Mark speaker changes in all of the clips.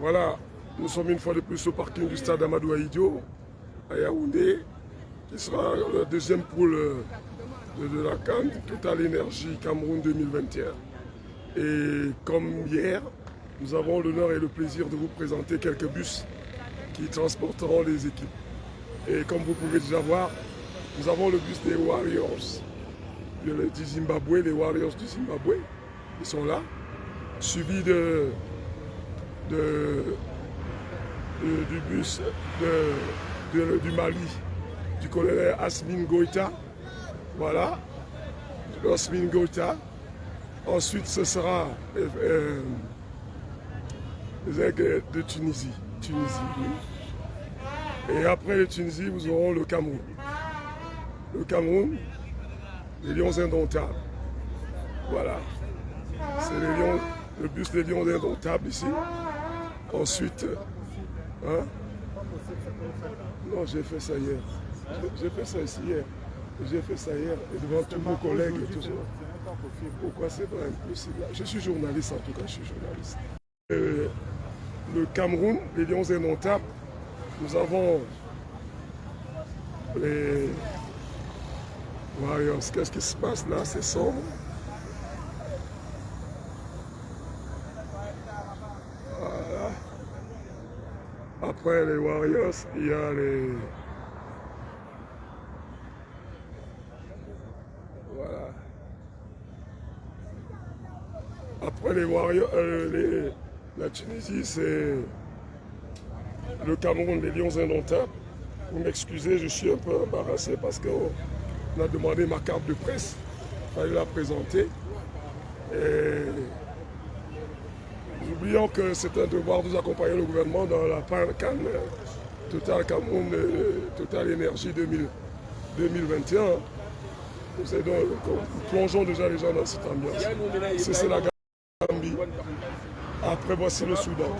Speaker 1: Voilà, nous sommes une fois de plus au parking du stade Amadou Ahidjo, à Yaoundé, qui sera la deuxième poule de la CAN, Total Énergie Cameroun 2021. Et comme hier, nous avons l'honneur et le plaisir de vous présenter quelques bus qui transporteront les équipes. Et comme vous pouvez déjà voir, nous avons le bus des Warriors du Zimbabwe, les Warriors du Zimbabwe, ils sont là, suivi du bus du Mali, du colonel Asmin Goïta, voilà, Asmin Goïta. Ensuite, ce sera les aigles de Tunisie, oui. Et après le Tunisie, vous aurez le Cameroun. Le Cameroun, les Lions Indomptables. Voilà. C'est le bus des Lions Indomptables ici. Ensuite, hein? Non, j'ai fait ça hier. J'ai fait ça ici hier. J'ai fait ça hier et devant tous vos collègues et tout ça. Pourquoi c'est pas impossible? Je suis journaliste en tout cas, je suis journaliste. Le Cameroun, les Lions Indomptables, nous avons les Warriors. Qu'est-ce qui se passe là? C'est sombre. Voilà. Après les Warriors, il y a les... Voilà. Après les Warriors, la Tunisie, c'est le Cameroun, les Lions Indomptables. Vous m'excusez, je suis un peu embarrassé parce qu'on a demandé ma carte de presse. Il fallait la présenter. Et nous oublions que c'est un devoir de nous accompagner le gouvernement dans la CAN Total Cameroun, Total Énergie 2021. Nous plongeons déjà les gens dans cette ambiance. C'est la Gambie. Après, voici le Soudan.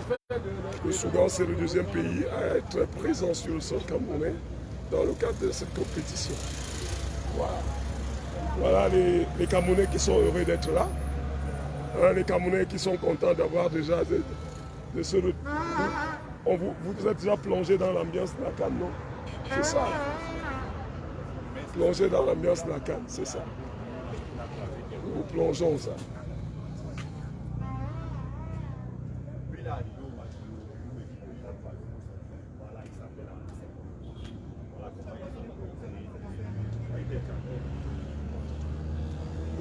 Speaker 1: Le Soudan, c'est le deuxième pays à être présent sur le sol camerounais dans le cadre de cette compétition. Voilà. Voilà les Camerounais qui sont heureux d'être là. Les Camerounais qui sont contents d'avoir déjà de ce... Vous êtes déjà plongé dans l'ambiance de la CAN, non? C'est ça. Plonger dans l'ambiance de la CAN, c'est ça. Nous plongeons ça.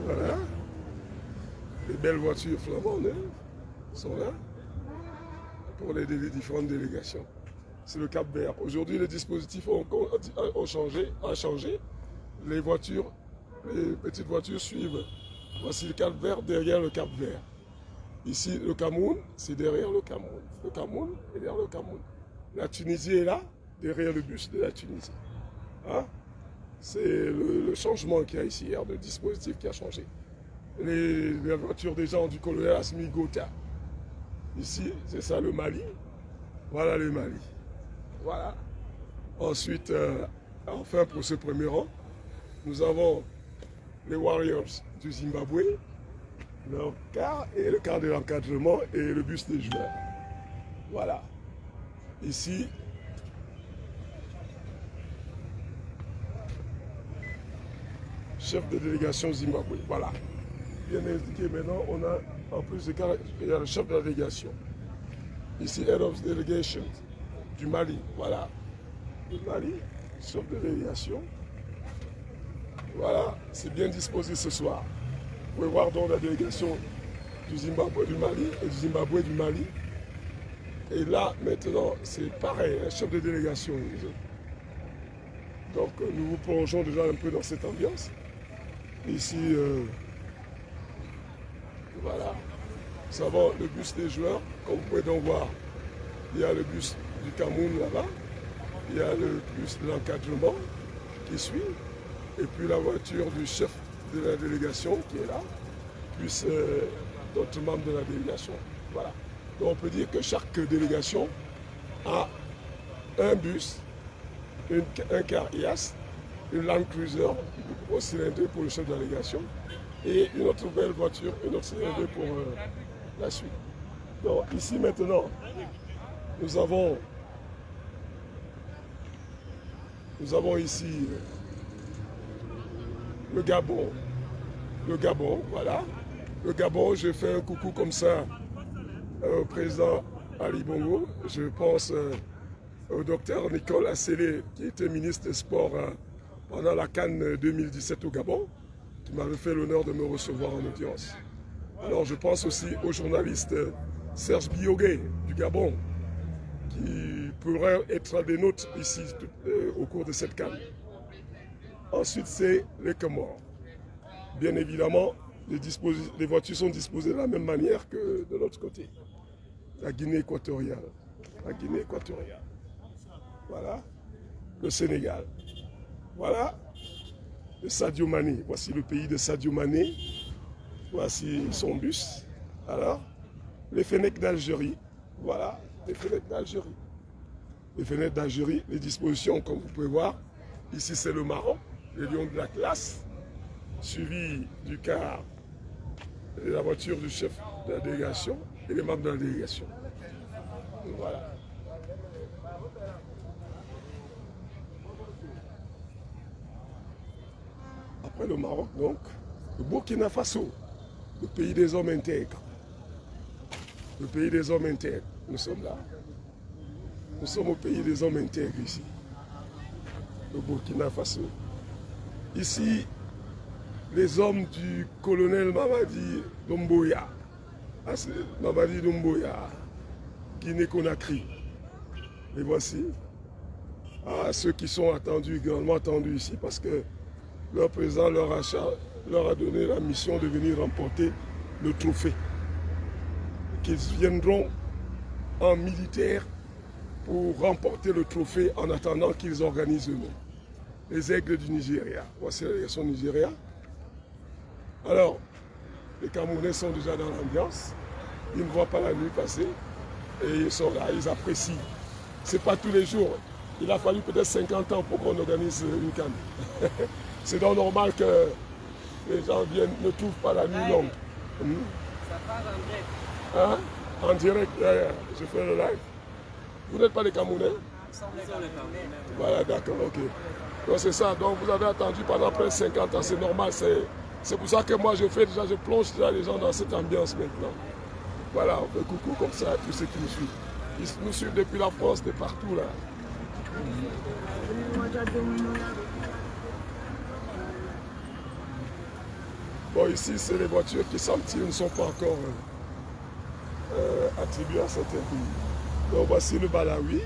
Speaker 1: Voilà. Les belles voitures flamandes sont là pour les différentes délégations. C'est le Cap Vert. Aujourd'hui, les dispositifs ont changé. Les petites voitures suivent. Voici le Cap Vert derrière le Cap Vert. Ici, le Cameroun, c'est derrière le Cameroun. Le Cameroun est derrière le Cameroun. La Tunisie est là, derrière le bus de la Tunisie. Hein? C'est le changement qu'il y a ici hier, le dispositif qui a changé. Les voitures des gens du colonel Asmi Goïta. Ici, c'est ça le Mali. Voilà le Mali. Voilà. Ensuite, enfin pour ce premier rang, nous avons les Warriors du Zimbabwe, leur car et le car de l'encadrement et le bus des joueurs. Voilà. Ici, chef de délégation Zimbabwe. Voilà. Bien indiqué maintenant, on a en plus de car, il y a le chef de la délégation. Ici, Head of Delegation du Mali. Voilà. Du Mali, chef de délégation. Voilà, c'est bien disposé ce soir. Vous pouvez voir donc la délégation du Zimbabwe du Mali et du Zimbabwe du Mali. Et là, maintenant, c'est pareil, un chef de délégation. Donc, nous vous plongeons déjà un peu dans cette ambiance. Ici, voilà. Nous avons le bus des joueurs, comme vous pouvez donc voir. Il y a le bus du Cameroun là-bas. Il y a le bus de l'encadrement qui suit. Et puis la voiture du chef de la délégation qui est là, plus d'autres membres de la délégation. Voilà. Donc on peut dire que chaque délégation a un bus, un car IAS, une Land Cruiser au cylindre pour le chef de la délégation et une autre belle voiture, une autre cylindre pour la suite. Donc ici maintenant, nous avons ici le Gabon. Le Gabon, voilà. Le Gabon, je fais un coucou comme ça au président Ali Bongo. Je pense au docteur Nicole Assélé, qui était ministre des Sports pendant la CAN 2017 au Gabon, qui m'avait fait l'honneur de me recevoir en audience. Alors je pense aussi au journaliste Serge Biogué du Gabon, qui pourrait être un des nôtres ici au cours de cette CAN. Ensuite, c'est les Comores. Bien évidemment, les voitures sont disposées de la même manière que de l'autre côté. La Guinée équatoriale. La Guinée équatoriale. Voilà. Le Sénégal. Voilà. Le Sadio Mané. Voici le pays de Sadio Mané. Voici son bus. Alors, les Fennecs d'Algérie. Voilà. Les Fennecs d'Algérie. Les Fennecs d'Algérie, les dispositions, comme vous pouvez voir. Ici, c'est le Maroc, les lions de la classe, suivi du car et la voiture du chef de la délégation et les membres de la délégation. Voilà. Après le Maroc, donc, le Burkina Faso, le pays des hommes intègres. Le pays des hommes intègres. Nous sommes là. Nous sommes au pays des hommes intègres ici. Le Burkina Faso. Ici, les hommes du colonel Mamadi Doumbouya. Mamadi Doumbouya, Guinée-Conakry. Les voici. Ceux qui sont attendus, grandement attendus ici, parce que leur président leur a donné la mission de venir remporter le trophée. Qu'ils viendront en militaire pour remporter le trophée en attendant qu'ils organisent eux-mêmes. Les aigles du Nigeria. Voici la délégation Nigeria. Alors, les Camerounais sont déjà dans l'ambiance. Ils ne voient pas la nuit passer. Et ils sont là, ils apprécient. Ce n'est pas tous les jours. Il a fallu peut-être 50 ans pour qu'on organise une CAN. C'est donc normal que les gens ne trouvent pas la nuit longue.
Speaker 2: Ça passe en direct.
Speaker 1: Hein? En direct, je fais le live. Vous n'êtes pas les Camerounais?
Speaker 2: Nous sommes les Camerounais.
Speaker 1: Voilà, d'accord, ok. Donc c'est ça, donc vous avez attendu pendant près de 50 ans, c'est normal, c'est pour ça que moi je plonge déjà les gens dans cette ambiance maintenant. Voilà, on fait coucou comme ça à tous ceux qui nous suivent. Ils nous suivent depuis la France, de partout là. Bon, ici c'est les voitures qui ne sont pas encore attribuées à certains pays. Donc voici le Balawi,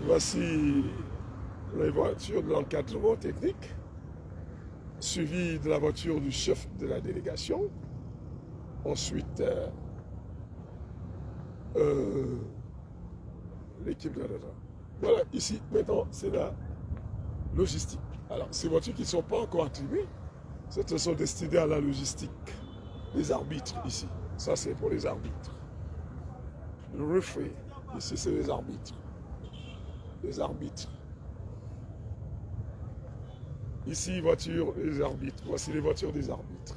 Speaker 1: voici les voitures de l'encadrement technique, suivi de la voiture du chef de la délégation. Ensuite, l'équipe de la... Voilà, ici, maintenant, c'est la logistique. Alors, ces voitures qui ne sont pas encore attribuées, certaines sont destinées à la logistique. Les arbitres, ici. Ça, c'est pour les arbitres. Le referee, ici, c'est les arbitres. Les arbitres. Ici, voiture des arbitres. Voici les voitures des arbitres.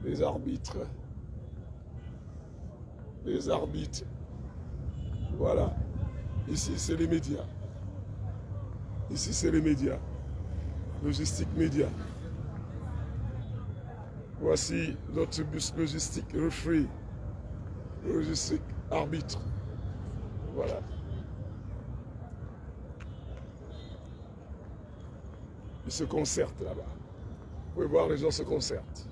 Speaker 1: Les arbitres. Les arbitres. Voilà. Ici, c'est les médias. Ici, c'est les médias. Logistique média. Voici notre bus logistique, referee. Logistique, arbitre. Voilà. Ils se concertent là-bas. Vous pouvez voir, les gens se concertent.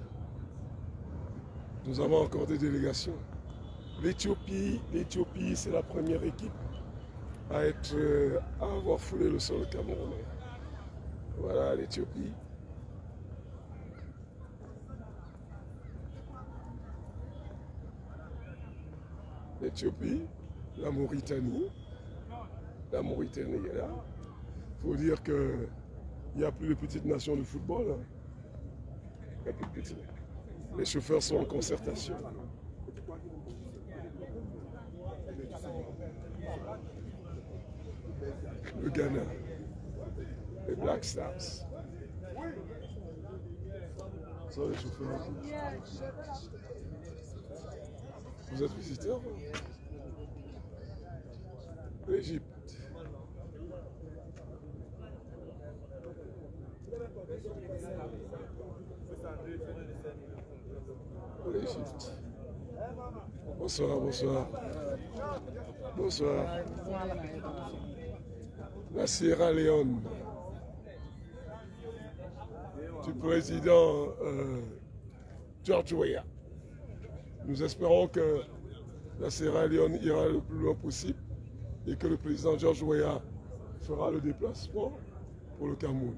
Speaker 1: Nous avons encore des délégations. L'Éthiopie, c'est la première équipe à avoir foulé le sol camerounais. Voilà l'Éthiopie. L'Éthiopie, la Mauritanie est là. Il faut dire qu'il n'y a plus de petites nations de football. Il n'y a plus de petites. Les chauffeurs sont en concertation. Le Ghana, les Black Stars. Ça, les chauffeurs. Vous êtes visiteur? l'Égypte. L'Égypte. Bonsoir, bonsoir. Bonsoir. La Sierra Leone. Du président George Weah. Nous espérons que la Sierra Leone ira le plus loin possible et que le président George Weah fera le déplacement pour le Cameroun.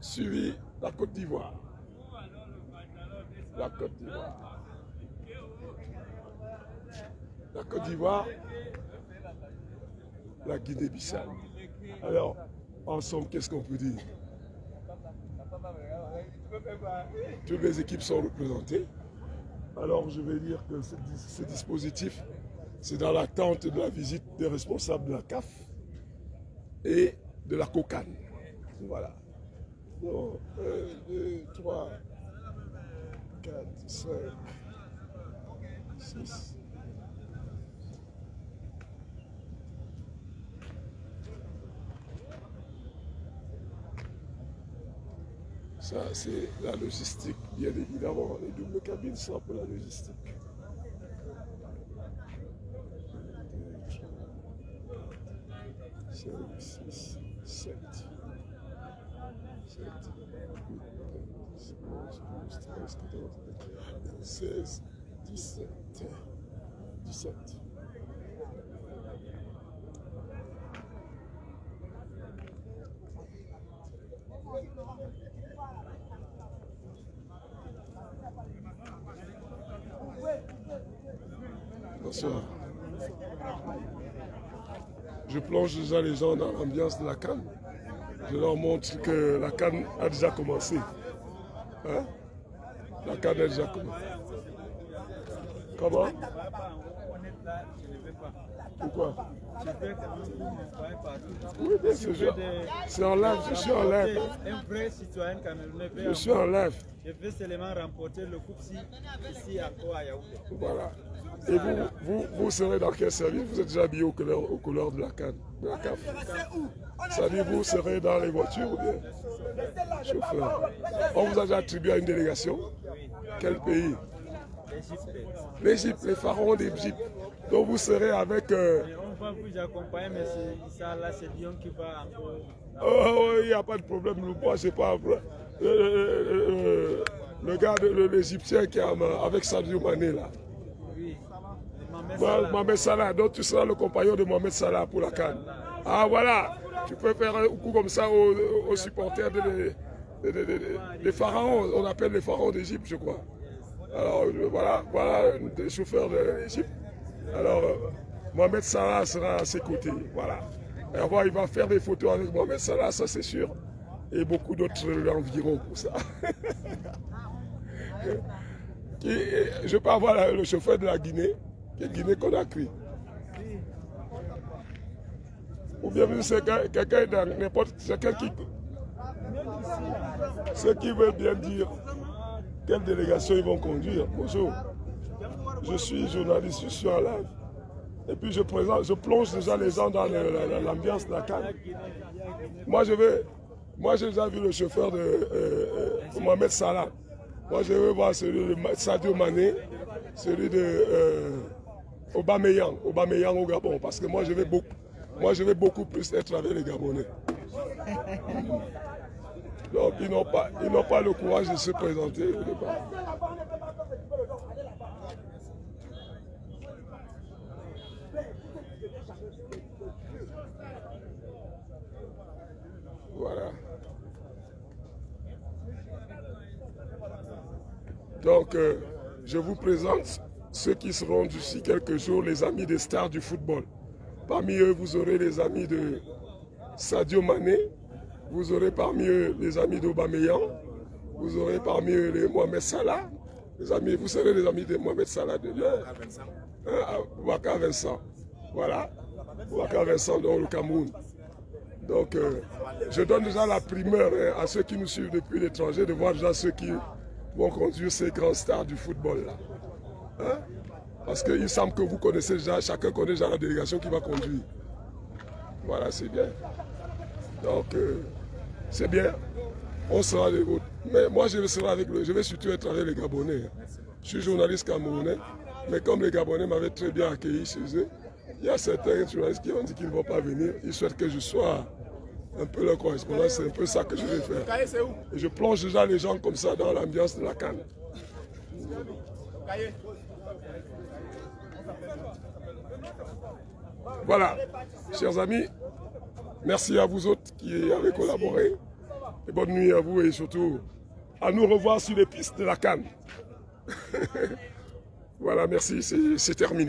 Speaker 1: Suivi la Côte d'Ivoire. La Côte d'Ivoire. La Côte d'Ivoire, la Guinée-Bissau. Alors, en somme, qu'est-ce qu'on peut dire? Toutes les équipes sont représentées. Alors, je vais dire que ce dispositif, c'est dans l'attente de la visite des responsables de la CAF et de la COCAN. Voilà. Donc, 1, 2, 3, 4, 5, 6. Ça, c'est la logistique, bien évidemment. Les doubles cabines sont pour la logistique. 5, 6, 7. 7, 8, 9, 10, 11, 12, 13, 14, 16, 17. 17. Bonsoir. Je plonge déjà les gens dans l'ambiance de la CAN. Je leur montre que la CAN a déjà commencé. Hein? La CAN a déjà commencé. Comment? Pourquoi? Oui, bien sûr. C'est en live, je suis en live.
Speaker 3: Un vrai citoyen camerounais.
Speaker 1: Je suis en live.
Speaker 3: Je veux seulement remporter le coupe ici encore à Yaoundé.
Speaker 1: Voilà. Et vous serez dans quel service? Vous êtes déjà habillé aux couleurs de la CAN, de la CAF. Ça dit, vous serez dans les voitures ou bien? Chauffeur. On vous a déjà attribué à une délégation? Quel pays? L'Égypte, les pharaons d'Égypte. Donc vous serez avec...
Speaker 3: On va vous accompagner, mais ça là, c'est Lyon qui va encore...
Speaker 1: Oh, il n'y a pas de problème, moi c'est pas... Le gars de l'Égyptien qui est avec Sadio Mané là.
Speaker 3: Oui,
Speaker 1: Mohamed Salah, donc tu seras le compagnon de Mohamed Salah pour la CAN. Ah voilà, tu peux faire un coup comme ça aux supporters des pharaons, on appelle les pharaons d'Égypte je crois. Alors voilà des chauffeurs de l'Égypte. Alors Mohamed Salah sera à ses côtés, voilà. Et alors, il va faire des photos avec Mohamed Salah, ça c'est sûr. Et beaucoup d'autres environ pour ça. Je peux avoir le chauffeur de la Guinée, qui est Guinée-Conakry. Ou bien c'est quelqu'un dans n'importe quelqu'un qui... Ceux qui veulent bien dire quelle délégation ils vont conduire. Bonjour. Je suis journaliste, je suis en live. Et puis je plonge déjà les gens dans l'ambiance de la CAN. Moi j'ai déjà vu le chauffeur de Mohamed Salah. Moi je veux voir celui de Sadio Mané, celui de Aubameyang au Gabon. Parce que moi je vais beaucoup plus être avec les Gabonais. Donc ils n'ont pas le courage de se présenter au départ. Voilà. Donc, je vous présente ceux qui seront d'ici quelques jours, les amis des stars du football. Parmi eux, vous aurez les amis de Sadio Mané, vous aurez parmi eux les amis d'Aubameyang, vous aurez parmi eux les Mohamed Salah, vous serez les amis de Mohamed Salah de Boubacar Vincent. Voilà, Boubacar Vincent dans le Cameroun. Donc, je donne déjà la primeur à ceux qui nous suivent depuis l'étranger de voir déjà ceux qui vont conduire ces grands stars du football là. Hein? Parce qu'il semble que vous connaissez déjà, chacun connaît déjà la délégation qui va conduire. Voilà, c'est bien. Donc, c'est bien. On sera les vôtres. Mais moi, je vais surtout être avec les Gabonais. Je suis journaliste camerounais, mais comme les Gabonais m'avaient très bien accueilli chez eux, il y a certains journalistes qui ont dit qu'ils ne vont pas venir. Ils souhaitent que je sois un peu leur correspondant. C'est un peu ça que je vais faire. Et je plonge déjà les gens comme ça dans l'ambiance de la CAN. Voilà, chers amis, merci à vous autres qui avez collaboré. Et bonne nuit à vous et surtout à nous revoir sur les pistes de la CAN. Voilà, merci, c'est terminé.